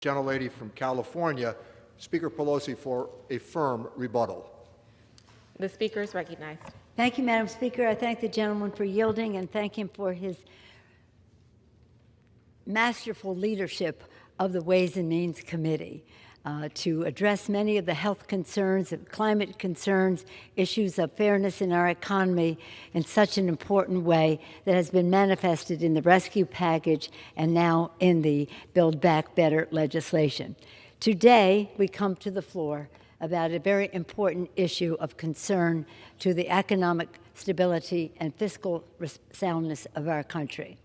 Gentlelady from California, Speaker Pelosi, for a firm rebuttal. The Speaker is recognized. Thank you, Madam Speaker. I thank the gentleman for yielding and thank him for his masterful leadership of the Ways and Means Committee to address many of the health concerns, climate concerns, issues of fairness in our economy in such an important way that has been manifested in the rescue package and now in the Build Back Better legislation. Today, we come to the floor about a very important issue of concern to the economic stability and fiscal soundness of our country.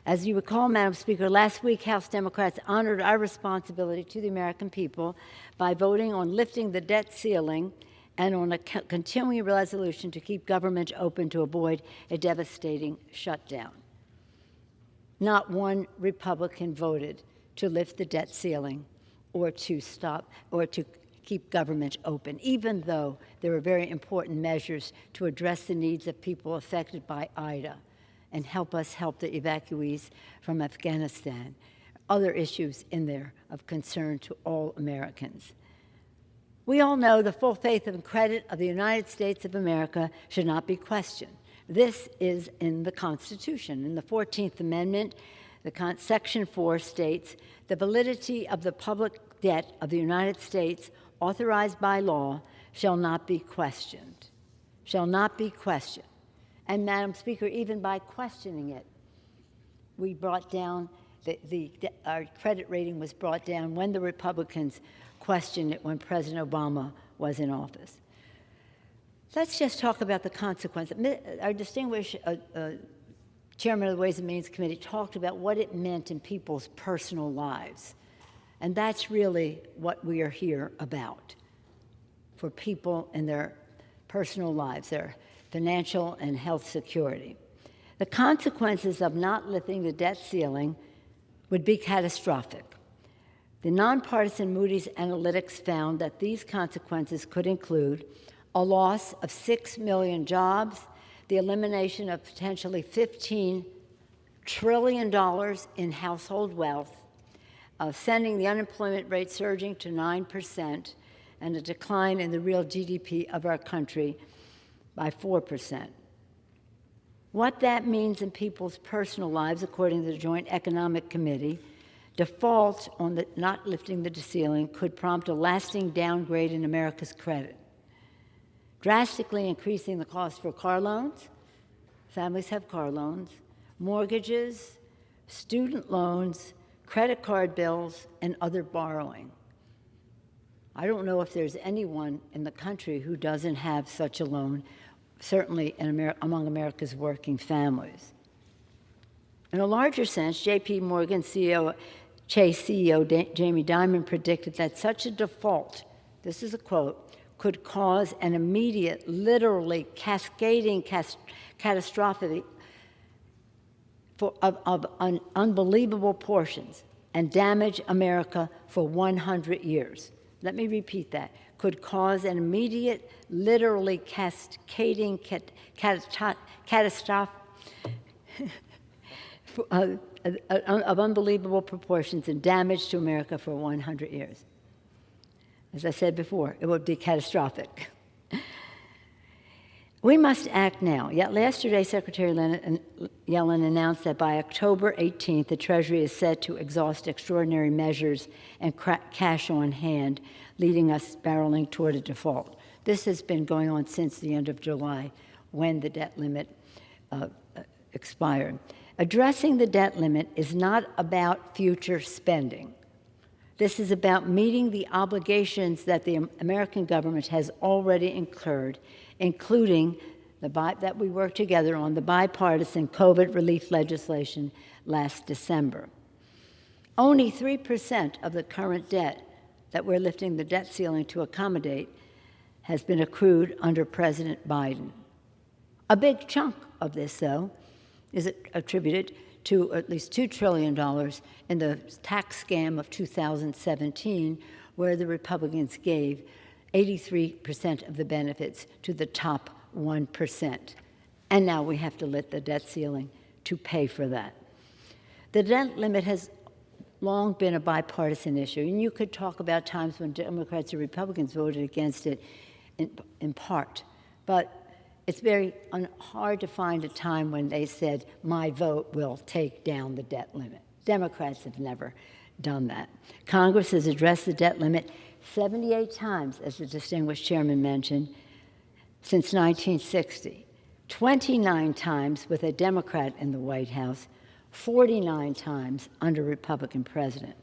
As you recall, Madam Speaker, last week House Democrats honored our responsibility to the American people by voting on lifting the debt ceiling and on a continuing resolution to keep government open to avoid a devastating shutdown. Not one Republican voted to lift the debt ceiling or to stop or to keep government open, even though there were very important measures to address the needs of people affected by Ida and help us help the evacuees from Afghanistan. Other issues in there of concern to all Americans. We all know the full faith and credit of the United States of America should not be questioned. This is in the Constitution. In the 14th Amendment, Section 4 states, the validity of the public debt of the United States authorized by law shall not be questioned. Shall not be questioned. And Madam Speaker, even by questioning it, we brought down, our credit rating was brought down when the Republicans questioned it when President Obama was in office. Let's just talk about the consequences. Our distinguished Chairman of the Ways and Means Committee talked about what it meant in people's personal lives. And that's really what we are here about, for people in their personal lives, their financial and health security. The consequences of not lifting the debt ceiling would be catastrophic. The nonpartisan Moody's Analytics found that these consequences could include a loss of 6 million jobs, the elimination of potentially $15 trillion in household wealth, sending the unemployment rate surging to 9%, and a decline in the real GDP of our country by 4%. What that means in people's personal lives, according to the Joint Economic Committee, default on not lifting the ceiling could prompt a lasting downgrade in America's credit, drastically increasing the cost for car loans. Families have car loans, mortgages, student loans, credit card bills, and other borrowing. I don't know if there's anyone in the country who doesn't have such a loan, certainly among America's working families. In a larger sense, J.P. Morgan Chase CEO Jamie Dimon predicted that such a default, this is a quote, could cause an immediate, literally cascading catastrophe of unbelievable portions and damage America for 100 years. Let me repeat that. Could cause an immediate, literally cascading catastrophe of unbelievable proportions and damage to America for 100 years. As I said before, it would be catastrophic. We must act now. Yet yesterday, Secretary Yellen announced that by October 18th, the Treasury is set to exhaust extraordinary measures and cash on hand, leading us barreling toward a default. This has been going on since the end of July, when the debt limit expired. Addressing the debt limit is not about future spending. This is about meeting the obligations that the American government has already incurred, including that we worked together on the bipartisan COVID relief legislation last December. Only 3% of the current debt that we're lifting the debt ceiling to accommodate has been accrued under President Biden. A big chunk of this, though, is attributed to at least $2 trillion in the tax scam of 2017, where the Republicans gave 83% of the benefits to the top 1%. And now we have to lift the debt ceiling to pay for that. The debt limit has long been a bipartisan issue. And you could talk about times when Democrats or Republicans voted against it in part. But it's very hard to find a time when they said, my vote will take down the debt limit. Democrats have never done that. Congress has addressed the debt limit 78 times, as the distinguished chairman mentioned, since 1960. 29 times with a Democrat in the White House, 49 times under Republican president.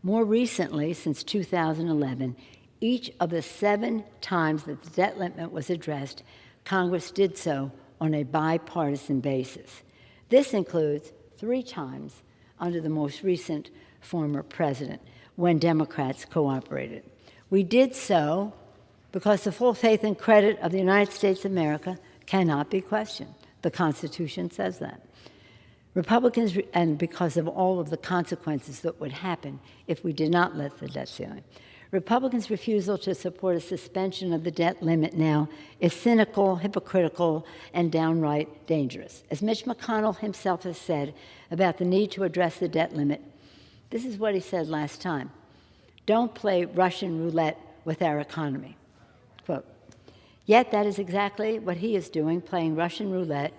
More recently, since 2011, each of the 7 times that the debt limit was addressed, Congress did so on a bipartisan basis. This includes 3 times under the most recent former president, when Democrats cooperated. We did so because the full faith and credit of the United States of America cannot be questioned. The Constitution says that. Republicans, and because of all of the consequences that would happen if we did not lift the debt ceiling. Republicans' refusal to support a suspension of the debt limit now is cynical, hypocritical, and downright dangerous. As Mitch McConnell himself has said about the need to address the debt limit, this is what he said last time: don't play Russian roulette with our economy. Quote. Yet that is exactly what he is doing, playing Russian roulette.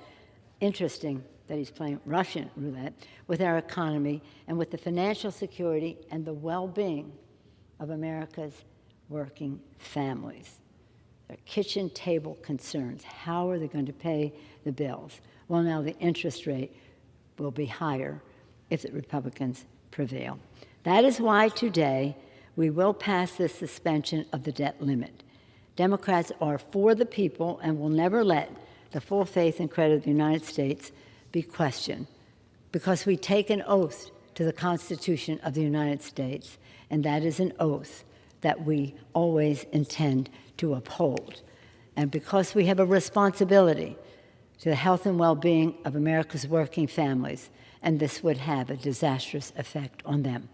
Interesting that he's playing Russian roulette with our economy and with the financial security and the well-being of America's working families. Their kitchen table concerns. How are they going to pay the bills? Well, now the interest rate will be higher if the Republicans prevail. That is why today we will pass this suspension of the debt limit. Democrats are for the people and will never let the full faith and credit of the United States be questioned, because we take an oath to the Constitution of the United States, and that is an oath that we always intend to uphold. And because we have a responsibility to the health and well-being of America's working families, and this would have a disastrous effect on them.